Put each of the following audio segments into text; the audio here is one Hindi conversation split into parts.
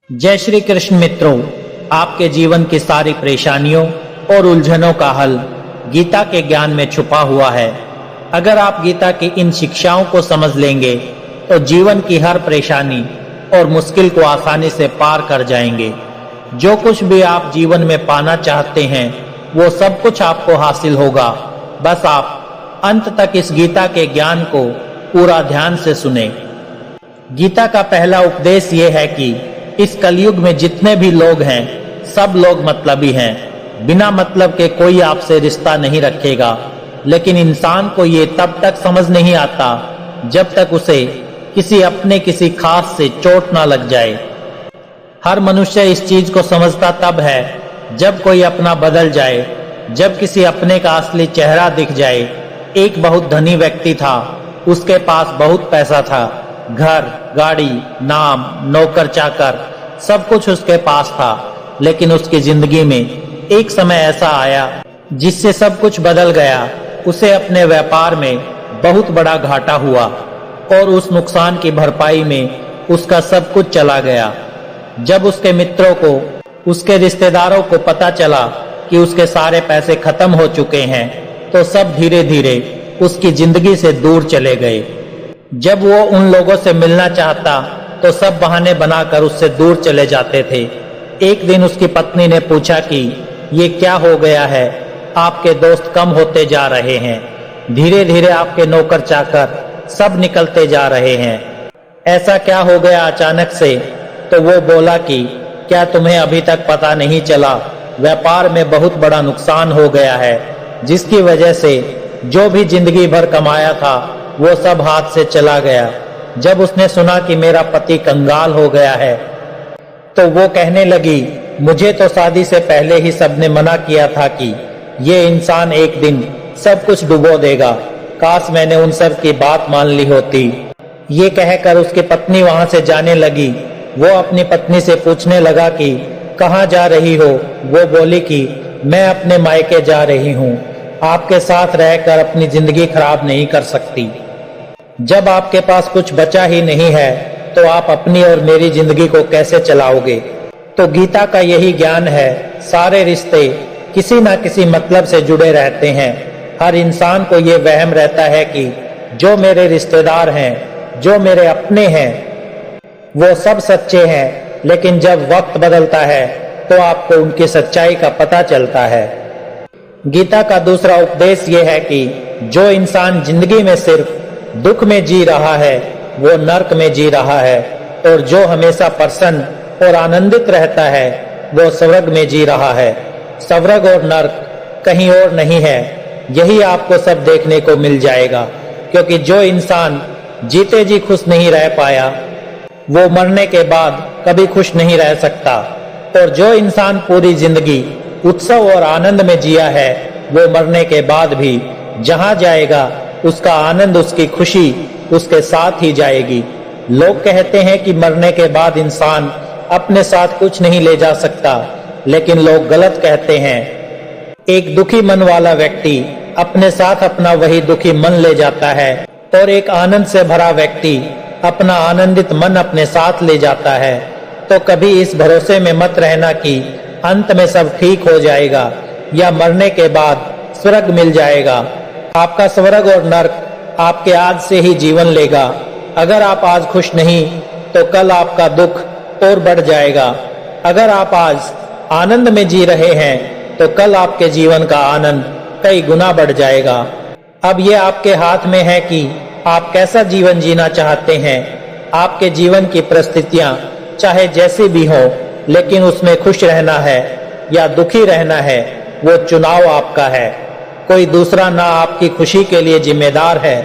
जय श्री कृष्ण मित्रों, आपके जीवन की सारी परेशानियों और उलझनों का हल गीता के ज्ञान में छुपा हुआ है। अगर आप गीता की इन शिक्षाओं को समझ लेंगे तो जीवन की हर परेशानी और मुश्किल को आसानी से पार कर जाएंगे। जो कुछ भी आप जीवन में पाना चाहते हैं वो सब कुछ आपको हासिल होगा। बस आप अंत तक इस गीता के ज्ञान को पूरा ध्यान से सुने। गीता का पहला उपदेश ये है कि इस कलयुग में जितने भी लोग हैं सब लोग मतलबी हैं। बिना मतलब के कोई आपसे रिश्ता नहीं रखेगा। लेकिन इंसान को ये तब तक समझ नहीं आता जब तक उसे किसी खास से चोट ना लग जाए। हर मनुष्य इस चीज को समझता तब है जब कोई अपना बदल जाए, जब किसी अपने का असली चेहरा दिख जाए। एक बहुत धनी व्यक्ति था, उसके पास बहुत पैसा था, घर, गाड़ी, नाम, नौकर चाकर, सब कुछ उसके पास था। लेकिन उसकी जिंदगी में एक समय ऐसा आया जिससे सब कुछ बदल गया। उसे अपने व्यापार में बहुत बड़ा घाटा हुआ और उस नुकसान की भरपाई में उसका सब कुछ चला गया। जब उसके मित्रों को, उसके रिश्तेदारों को पता चला कि उसके सारे पैसे खत्म हो चुके हैं तो सब धीरे धीरे उसकी जिंदगी से दूर चले गए। जब वो उन लोगों से मिलना चाहता तो सब बहाने बनाकर उससे दूर चले जाते थे। एक दिन उसकी पत्नी ने पूछा कि ये क्या हो गया है, आपके दोस्त कम होते जा रहे हैं, धीरे धीरे आपके नौकर चाकर सब निकलते जा रहे हैं, ऐसा क्या हो गया अचानक से? तो वो बोला कि क्या तुम्हें अभी तक पता नहीं चला, व्यापार में बहुत बड़ा नुकसान हो गया है, जिसकी वजह से जो भी जिंदगी भर कमाया था वो सब हाथ से चला गया। जब उसने सुना कि मेरा पति कंगाल हो गया है तो वो कहने लगी, मुझे तो शादी से पहले ही सबने मना किया था कि ये इंसान एक दिन सब कुछ डुबो देगा, काश मैंने उन सब की बात मान ली होती। ये कहकर उसकी पत्नी वहां से जाने लगी। वो अपनी पत्नी से पूछने लगा कि कहाँ जा रही हो? वो बोली कि मैं अपने मायके जा रही हूँ, आपके साथ रहकर अपनी जिंदगी खराब नहीं कर सकती। जब आपके पास कुछ बचा ही नहीं है तो आप अपनी और मेरी जिंदगी को कैसे चलाओगे? तो गीता का यही ज्ञान है। सारे रिश्ते किसी ना किसी मतलब से जुड़े रहते हैं। हर इंसान को ये वहम रहता है कि जो मेरे रिश्तेदार हैं, जो मेरे अपने हैं, वो सब सच्चे हैं। लेकिन जब वक्त बदलता है तो आपको उनकी सच्चाई का पता चलता है। गीता का दूसरा उपदेश ये है कि जो इंसान जिंदगी में सिर्फ दुख में जी रहा है वो नर्क में जी रहा है, और जो हमेशा प्रसन्न और आनंदित रहता है वो स्वर्ग में जी रहा है। स्वर्ग और नर्क कहीं और नहीं है, यही आपको सब देखने को मिल जाएगा। क्योंकि जो इंसान जीते जी खुश नहीं रह पाया वो मरने के बाद कभी खुश नहीं रह सकता, और जो इंसान पूरी जिंदगी उत्सव और आनंद में जिया है वो मरने के बाद भी जहां जाएगा उसका आनंद, उसकी खुशी उसके साथ ही जाएगी। लोग कहते हैं कि मरने के बाद इंसान अपने साथ कुछ नहीं ले जा सकता, लेकिन लोग गलत कहते हैं। एक दुखी मन वाला व्यक्ति अपने साथ अपना वही दुखी मन ले जाता है, और एक आनंद से भरा व्यक्ति अपना आनंदित मन अपने साथ ले जाता है। तो कभी इस भरोसे में मत रहना कि अंत में सब ठीक हो जाएगा या मरने के बाद स्वर्ग मिल जाएगा। आपका स्वर्ग और नर्क आपके आज से ही जीवन लेगा। अगर आप आज खुश नहीं तो कल आपका दुख और बढ़ जाएगा। अगर आप आज आनंद में जी रहे हैं तो कल आपके जीवन का आनंद कई गुना बढ़ जाएगा। अब ये आपके हाथ में है कि आप कैसा जीवन जीना चाहते हैं। आपके जीवन की परिस्थितियां चाहे जैसी भी हो, लेकिन उसमें खुश रहना है या दुखी रहना है वो चुनाव आपका है। कोई दूसरा ना आपकी खुशी के लिए जिम्मेदार है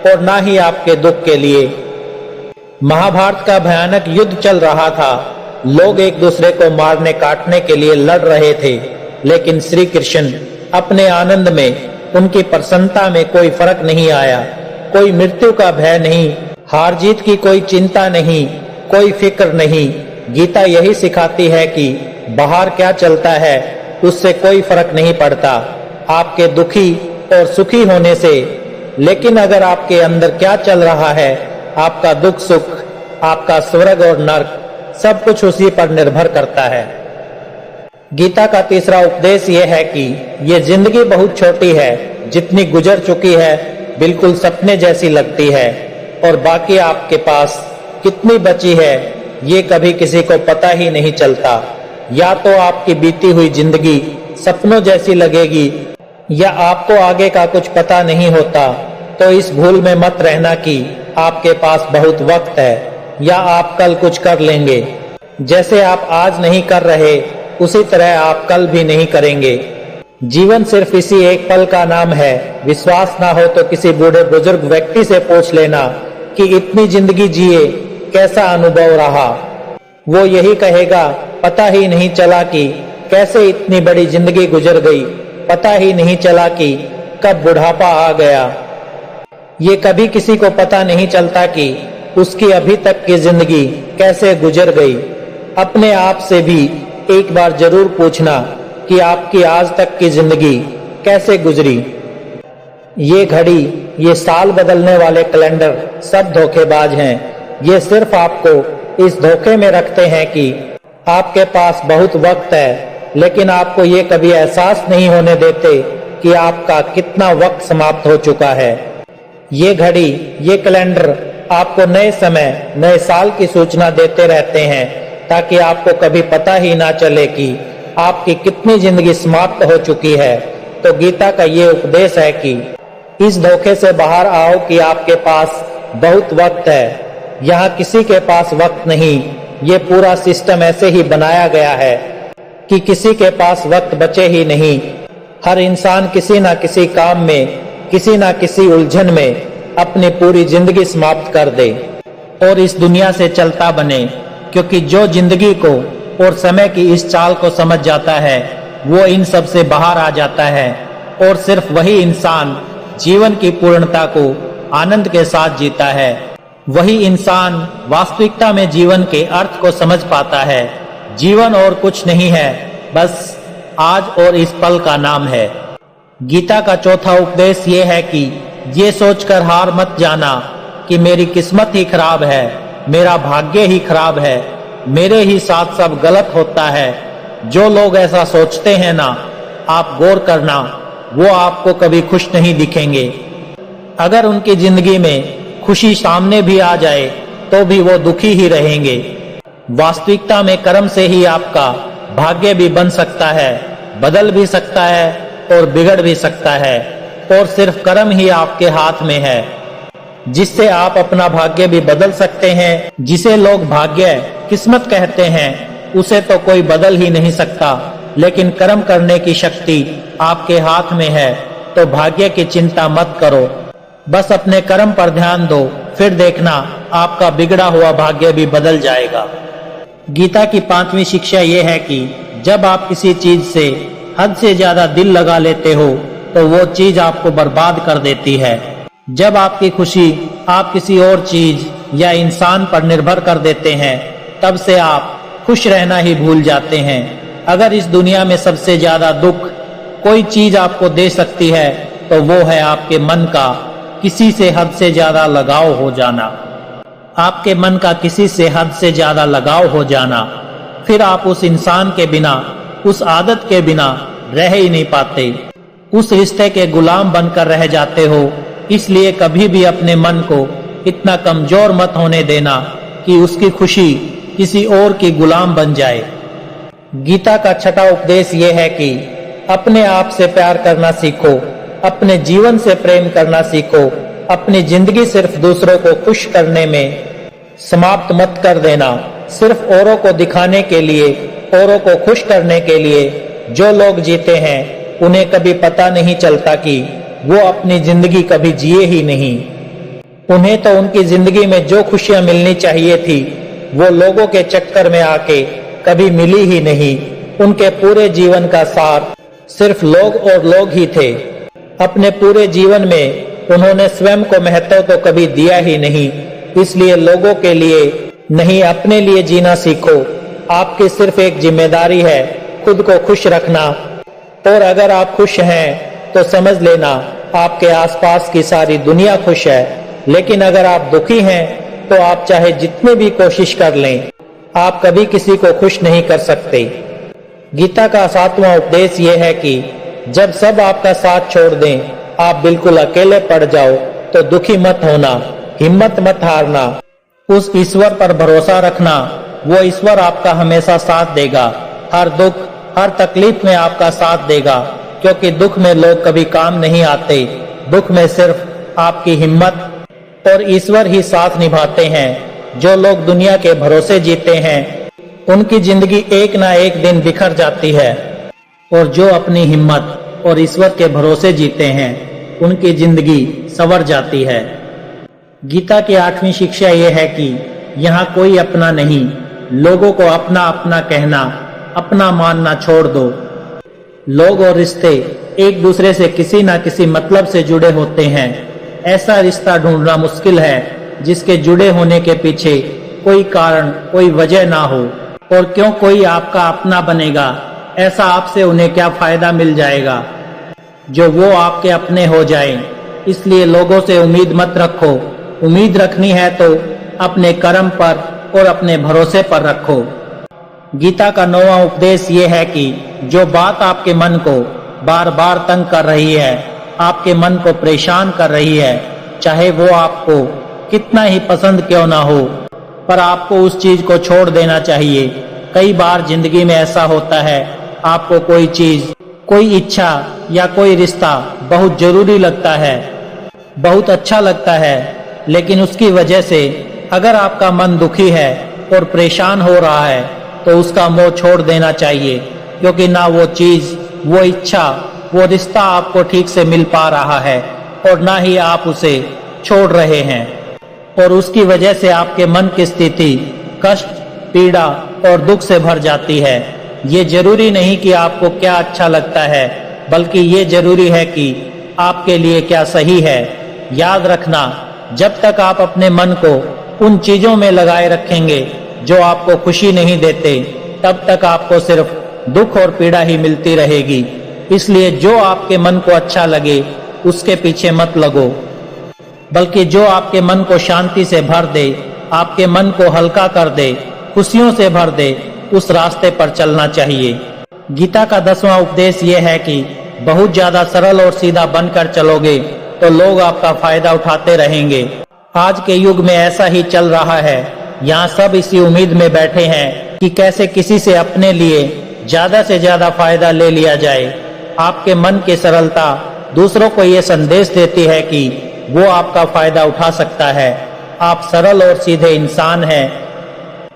और ना ही आपके दुख के लिए। महाभारत का भयानक युद्ध चल रहा था। लोग एक दूसरे को मारने काटने के लिए लड़ रहे थे, लेकिन श्री कृष्ण अपने आनंद में, उनकी प्रसन्नता में कोई फर्क नहीं आया। कोई मृत्यु का भय नहीं, हार जीत की कोई चिंता नहीं, कोई फिक्र नहीं। गीता यही सिखाती है कि बाहर क्या चलता है उससे कोई फर्क नहीं पड़ता, आपके दुखी और सुखी होने से। लेकिन अगर आपके अंदर क्या चल रहा है, आपका दुख सुख, आपका स्वर्ग और नर्क सब कुछ उसी पर निर्भर करता है। गीता का तीसरा उपदेश यह है कि ये जिंदगी बहुत छोटी है, जितनी गुजर चुकी है बिल्कुल सपने जैसी लगती है, और बाकी आपके पास कितनी बची है ये कभी किसी को पता ही नहीं चलता। या तो आपकी बीती हुई जिंदगी सपनों जैसी लगेगी, या आपको आगे का कुछ पता नहीं होता। तो इस भूल में मत रहना कि आपके पास बहुत वक्त है या आप कल कुछ कर लेंगे। जैसे आप आज नहीं कर रहे उसी तरह आप कल भी नहीं करेंगे। जीवन सिर्फ इसी एक पल का नाम है। विश्वास ना हो तो किसी बूढ़े बुजुर्ग व्यक्ति से पूछ लेना कि इतनी जिंदगी जिए कैसा अनुभव रहा। वो यही कहेगा, पता ही नहीं चला कि कैसे इतनी बड़ी जिंदगी गुजर गई, पता ही नहीं चला कि कब बुढ़ापा आ गया। ये कभी किसी को पता नहीं चलता कि उसकी अभी तक की जिंदगी कैसे गुजर गई। अपने आप से भी एक बार जरूर पूछना कि आपकी आज तक की जिंदगी कैसे गुजरी। ये घड़ी, ये साल बदलने वाले कैलेंडर सब धोखेबाज हैं। ये सिर्फ आपको इस धोखे में रखते हैं कि आपके पास बहुत वक्त है, लेकिन आपको ये कभी एहसास नहीं होने देते कि आपका कितना वक्त समाप्त हो चुका है। ये घड़ी, ये कैलेंडर आपको नए समय, नए साल की सूचना देते रहते हैं, ताकि आपको कभी पता ही ना चले कि आपकी कितनी जिंदगी समाप्त हो चुकी है। तो गीता का ये उपदेश है कि इस धोखे से बाहर आओ कि आपके पास बहुत वक्त है। यहाँ किसी के पास वक्त नहीं। ये पूरा सिस्टम ऐसे ही बनाया गया है कि किसी के पास वक्त बचे ही नहीं। हर इंसान किसी ना किसी काम में, किसी ना किसी उलझन में अपनी पूरी जिंदगी समाप्त कर दे और इस दुनिया से चलता बने, क्योंकि जो जिंदगी को और समय की इस चाल को समझ जाता है वो इन सब से बाहर आ जाता है, और सिर्फ वही इंसान जीवन की पूर्णता को आनंद के साथ जीता है। वही इंसान वास्तविकता में जीवन के अर्थ को समझ पाता है। जीवन और कुछ नहीं है, बस आज और इस पल का नाम है। गीता का चौथा उपदेश ये है कि ये सोचकर हार मत जाना कि मेरी किस्मत ही खराब है, मेरा भाग्य ही खराब है, मेरे ही साथ सब गलत होता है। जो लोग ऐसा सोचते हैं ना, आप गौर करना, वो आपको कभी खुश नहीं दिखेंगे। अगर उनकी जिंदगी में खुशी सामने भी आ जाए तो भी वो दुखी ही रहेंगे। वास्तविकता में कर्म से ही आपका भाग्य भी बन सकता है, बदल भी सकता है और बिगड़ भी सकता है, और सिर्फ कर्म ही आपके हाथ में है, जिससे आप अपना भाग्य भी बदल सकते हैं। जिसे लोग भाग्य, किस्मत कहते हैं, उसे तो कोई बदल ही नहीं सकता, लेकिन कर्म करने की शक्ति आपके हाथ में है। तो भाग्य की चिंता मत करो, बस अपने कर्म पर ध्यान दो, फिर देखना आपका बिगड़ा हुआ भाग्य भी बदल जाएगा। गीता की 5वीं शिक्षा यह है कि जब आप किसी चीज से हद से ज्यादा दिल लगा लेते हो तो वो चीज आपको बर्बाद कर देती है। जब आपकी खुशी आप किसी और चीज या इंसान पर निर्भर कर देते हैं, तब से आप खुश रहना ही भूल जाते हैं। अगर इस दुनिया में सबसे ज्यादा दुख कोई चीज आपको दे सकती है तो वो है आपके मन का किसी से हद से ज्यादा लगाव हो जाना। आपके मन का किसी से हद से ज्यादा लगाव हो जाना, फिर आप उस इंसान के बिना, उस आदत के बिना रह ही नहीं पाते। उस रिश्ते के गुलाम बनकर रह जाते हो। इसलिए कभी भी अपने मन को इतना कमजोर मत होने देना कि उसकी खुशी किसी और की गुलाम बन जाए। गीता का 6वां उपदेश ये है कि अपने आप से प्यार करना सीखो, अपने जीवन से प्रेम करना सीखो। अपनी जिंदगी सिर्फ दूसरों को खुश करने में समाप्त मत कर देना। सिर्फ औरों को दिखाने के लिए, औरों को खुश करने के लिए जो लोग जीते हैं उन्हें कभी पता नहीं चलता कि वो अपनी जिंदगी कभी जिए ही नहीं। उन्हें तो उनकी जिंदगी में जो खुशियां मिलनी चाहिए थी वो लोगों के चक्कर में आके कभी मिली ही नहीं। उनके पूरे जीवन का सार सिर्फ लोग और लोग ही थे। अपने पूरे जीवन में उन्होंने स्वयं को महत्व तो कभी दिया ही नहीं। इसलिए लोगों के लिए नहीं, अपने लिए जीना सीखो। आपकी सिर्फ एक जिम्मेदारी है, खुद को खुश रखना। और अगर आप खुश हैं तो समझ लेना आपके आसपास की सारी दुनिया खुश है। लेकिन अगर आप दुखी हैं तो आप चाहे जितनी भी कोशिश कर लें, आप कभी किसी को खुश नहीं कर सकते। गीता का 7वां उपदेश यह है कि जब सब आपका साथ छोड़ दें, आप बिल्कुल अकेले पड़ जाओ, तो दुखी मत होना, हिम्मत मत हारना, उस ईश्वर पर भरोसा रखना। वो ईश्वर आपका हमेशा साथ देगा, हर दुख हर तकलीफ में आपका साथ देगा, क्योंकि दुख में लोग कभी काम नहीं आते। दुख में सिर्फ आपकी हिम्मत और ईश्वर ही साथ निभाते हैं। जो लोग दुनिया के भरोसे जीते हैं, उनकी जिंदगी एक ना एक दिन बिखर जाती है, और जो अपनी हिम्मत और ईश्वर के भरोसे जीते हैं, उनकी जिंदगी संवर जाती है। गीता की 8वीं शिक्षा यह है कि यहाँ कोई अपना नहीं, लोगों को अपना अपना कहना, अपना मानना छोड़ दो। लोग और रिश्ते एक दूसरे से किसी न किसी मतलब से जुड़े होते हैं। ऐसा रिश्ता ढूंढना मुश्किल है जिसके जुड़े होने के पीछे कोई कारण, कोई वजह ना हो। और क्यों कोई आपका अपना बनेगा? ऐसा आपसे उन्हें क्या फायदा मिल जाएगा जो वो आपके अपने हो जाए। इसलिए लोगों से उम्मीद मत रखो। उम्मीद रखनी है तो अपने कर्म पर और अपने भरोसे पर रखो। गीता का 9वां उपदेश ये है कि जो बात आपके मन को बार बार तंग कर रही है, आपके मन को परेशान कर रही है, चाहे वो आपको कितना ही पसंद क्यों ना हो, पर आपको उस चीज को छोड़ देना चाहिए। कई बार जिंदगी में ऐसा होता है, आपको कोई चीज, कोई इच्छा या कोई रिश्ता बहुत जरूरी लगता है, बहुत अच्छा लगता है, लेकिन उसकी वजह से अगर आपका मन दुखी है और परेशान हो रहा है, तो उसका मोह छोड़ देना चाहिए, क्योंकि ना वो चीज, वो इच्छा, वो रिश्ता आपको ठीक से मिल पा रहा है और ना ही आप उसे छोड़ रहे हैं, और उसकी वजह से आपके मन की स्थिति कष्ट, पीड़ा और दुख से भर जाती है। ये जरूरी नहीं कि आपको क्या अच्छा लगता है, बल्कि ये जरूरी है कि आपके लिए क्या सही है। याद रखना, जब तक आप अपने मन को उन चीजों में लगाए रखेंगे जो आपको खुशी नहीं देते, तब तक आपको सिर्फ दुख और पीड़ा ही मिलती रहेगी। इसलिए जो आपके मन को अच्छा लगे, उसके पीछे मत लगो, बल्कि जो आपके मन को शांति से भर दे, आपके मन को हल्का कर दे, खुशियों से भर दे, उस रास्ते पर चलना चाहिए। गीता का 10वां उपदेश यह है कि बहुत ज्यादा सरल और सीधा बनकर चलोगे तो लोग आपका फायदा उठाते रहेंगे। आज के युग में ऐसा ही चल रहा है। यहाँ सब इसी उम्मीद में बैठे हैं कि कैसे किसी से अपने लिए ज्यादा से ज्यादा फायदा ले लिया जाए। आपके मन की सरलता दूसरों को ये संदेश देती है कि वो आपका फायदा उठा सकता है। आप सरल और सीधे इंसान हैं,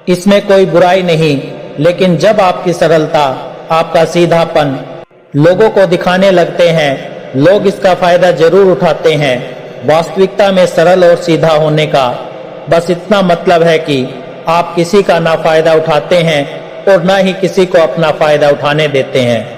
इसमें कोई बुराई नहीं, लेकिन जब आपकी सरलता, आपका सीधापन लोगों को दिखाने लगते हैं, लोग इसका फायदा जरूर उठाते हैं। वास्तविकता में सरल और सीधा होने का बस इतना मतलब है कि आप किसी का ना फायदा उठाते हैं और ना ही किसी को अपना फायदा उठाने देते हैं।